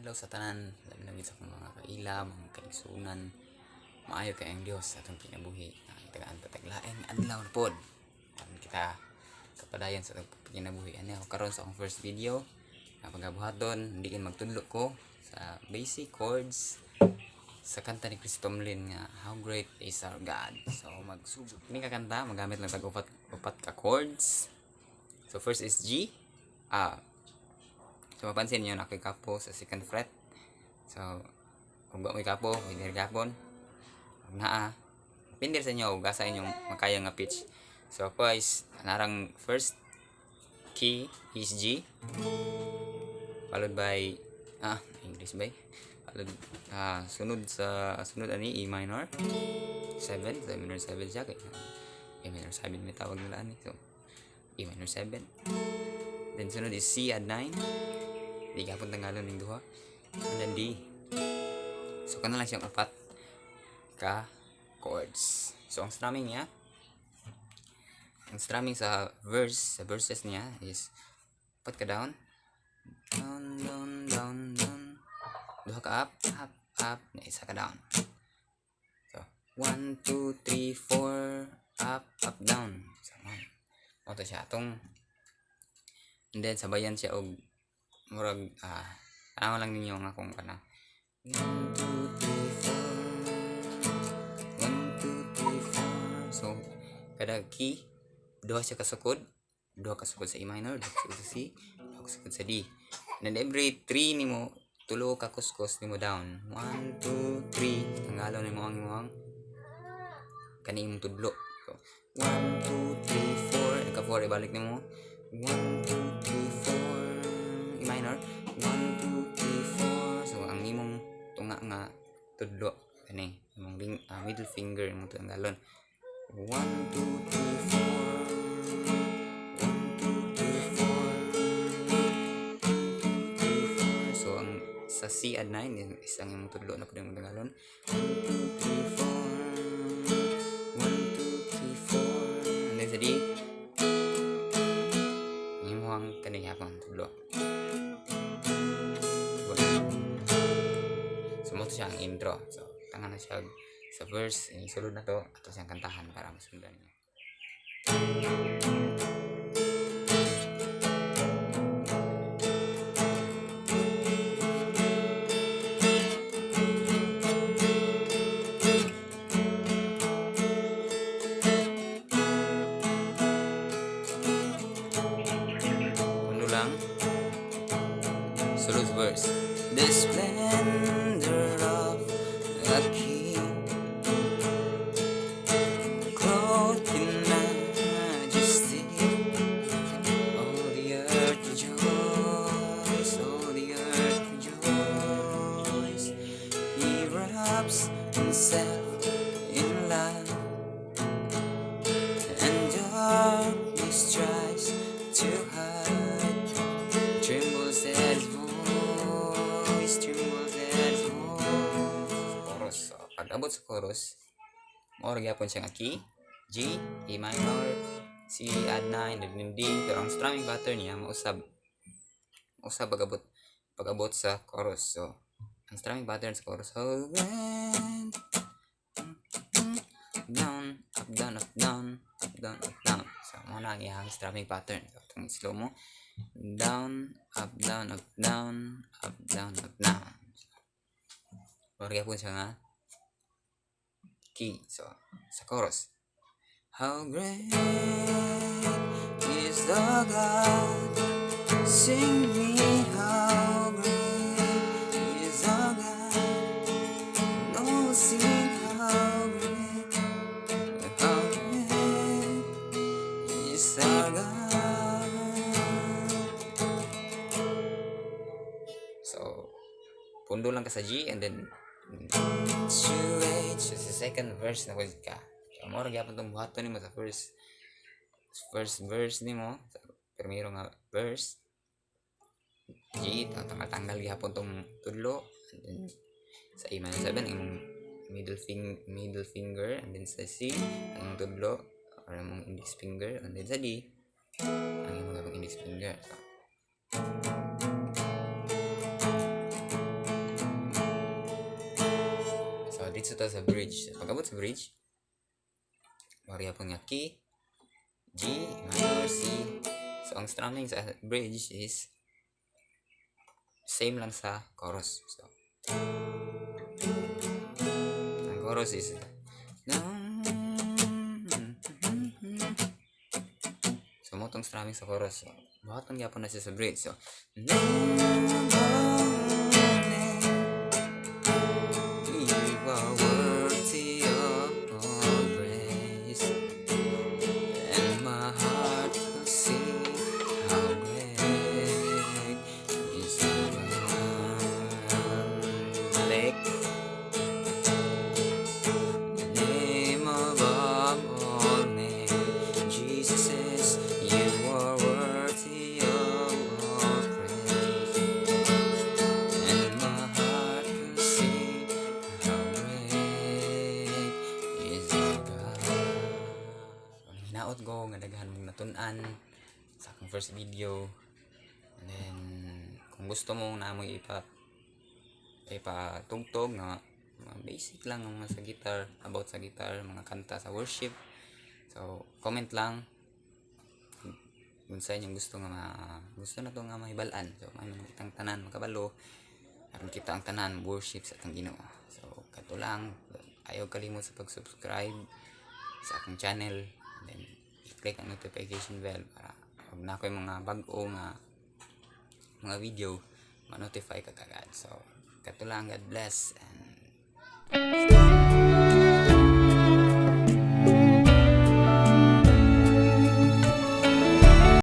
Adlaw sa tanan, labi na sa akong mga kaila, mga kaigsunan. Maayo kay ang Dios sa atong kinabuhi. Tagaan pataglaeng adlaw na pod. Kita kapadayon sa atong kinabuhi. Ani ako karon sa akong first video. Pagabuhaton, hindi magtudlo ko sa basic chords sa kanta ni Chris Tomlin nga How Great Is Our God. So magsubok ni ka kanta, magamit lang tag-upat ka chords. So first is G. So mapansin niyo na ako'y kapo sa second fret. So kung ba mo'y kapo, pwede gapon. Huwag naa. Pindir sa inyo, gasa inyong makaya nga pitch. So ako is narang first key is G. Followed by English by. Followed sunod ani E minor 7, so minor 7 siya kay E minor 7 may tawag nila ani. So E minor 7. Then sunod is C add 9. Di gapon tanggalon ning duha. And then D. So kana lang siyang apat ka chords. So ang strumming niya, ang strumming sa verses niya is apat ka down. Down, down, down, down. Duha ka up, up, up, na isa ka down. So 1, 2, 3, 4, up, up, down. So mo to siya atong. And then sabayan siya og murag ano lang ninyo nga kung kana 1, 2, 3, 4 1, 2, 3, 4. So kada key duha siya kasukod, duha kasukod sa E minor, duha kasukod sa C, duha kasukod sa D. And every 3 nimo tulo ka kuskus nimo down 1, 2, 3 tanggalon nimo ang imong kani imong tudlo. So 1, 2, 3, 4 ka 4 ibalik nimo 1, 2, 3, 4 E minor 1, 2, 3, 4. So ang imong tunga nga tudlo kani imong middle finger imong tanggalon 1, 2, 3, 4 1, 2, 3, 4 1, 2, 3, 4. So ang sa C add 9 isang imong tudlo na pud imong tanggalon 1, 2, 3, 4 1, 2, 3, 4. And then sa D imong kani hapon tudlo. Sumo siya ang intro. So tangan na siya sa verse, sulod na to ato siyang kantahan para masundan niyo. Puno lang. Sulod verse. The splendor of a king, clothed in majesty, all the earth rejoice, all the earth rejoice. He wraps himself in light, and darkness tries to hide. Trembles at his voice, trembles at his voice. Chorus. So, pag abot sa chorus, maura gyapon siya nga key, G, E minor, C add 9, then D. Pero ang strumming pattern niya mausab pag-abot sa chorus. So ang strumming pattern sa chorus, oh, down, up, down, up, down, up, down, up, down. So muna ang iyang strumming pattern. So itong slow mo, down, up, down, up, down, up, down, up, down. Maura gyapon siya nga key. So sa chorus, how great is the God, sing me how great is our God, no sing how great is our God. So pundo lang ka sa G and then sa second verse na ko ka. So mo ra gyapon tong buhaton nimo sa first verse nimo. Sa primero nga verse G, tanggal gyapon tong tudlo, and then sa E minor 7 imong middle finger, and then sa C ang tudlo or imong index finger, and then sa D ang imong index finger. So to sa bridge. So, pag-abot sa bridge, wari po nga key, G minor, C. So ang strumming sa bridge is same lang sa chorus. So ang chorus is so mo tong strumming sa chorus. So buhat ang yapon na siya sa bridge. So naot ko nga daghan mong natun-an sa akong first video. And then kung gusto mo na mo ipatugtog na mga basic lang ng mga sa guitar, about sa guitar, mga kanta sa worship, so comment lang kung sa inyong gusto na to nga mahibalan. So may itang tanan makabalo aron kita ang tanan worship sa atong Ginoo. So kato lang, ayaw kalimot sa pag-subscribe sa akong channel, and then click ang notification bell para pag na ako'y mga bag-o nga mga video ma-notify ka kagad. So kato lang, God bless and